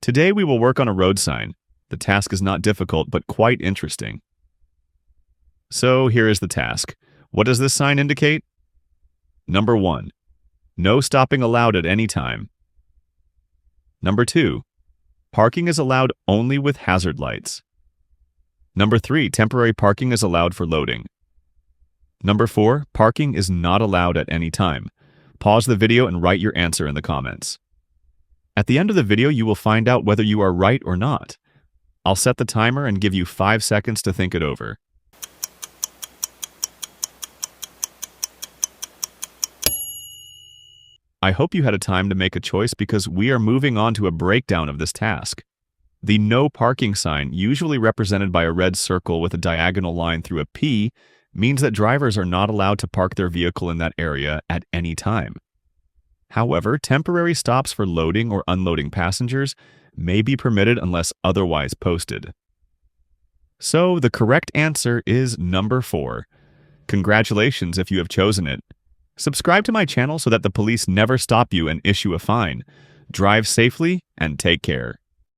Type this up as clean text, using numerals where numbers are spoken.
Today we will work on a road sign. The task is not difficult, but quite interesting. So here is the task. What does this sign indicate? Number 1. No stopping allowed at any time. Number 2. Parking is allowed only with hazard lights. Number 3. Temporary parking is allowed for loading. Number 4. Parking is not allowed at any time. Pause the video and write your answer in the comments. At the end of the video, you will find out whether you are right or not. I'll set the timer and give you 5 seconds to think it over. I hope you had a time to make a choice because we are moving on to a breakdown of this task. The no parking sign, usually represented by a red circle with a diagonal line through a P, means that drivers are not allowed to park their vehicle in that area at any time. However, temporary stops for loading or unloading passengers may be permitted unless otherwise posted. So the correct answer is number 4. Congratulations if you have chosen it. Subscribe to my channel so that the police never stop you and issue a fine. Drive safely and take care.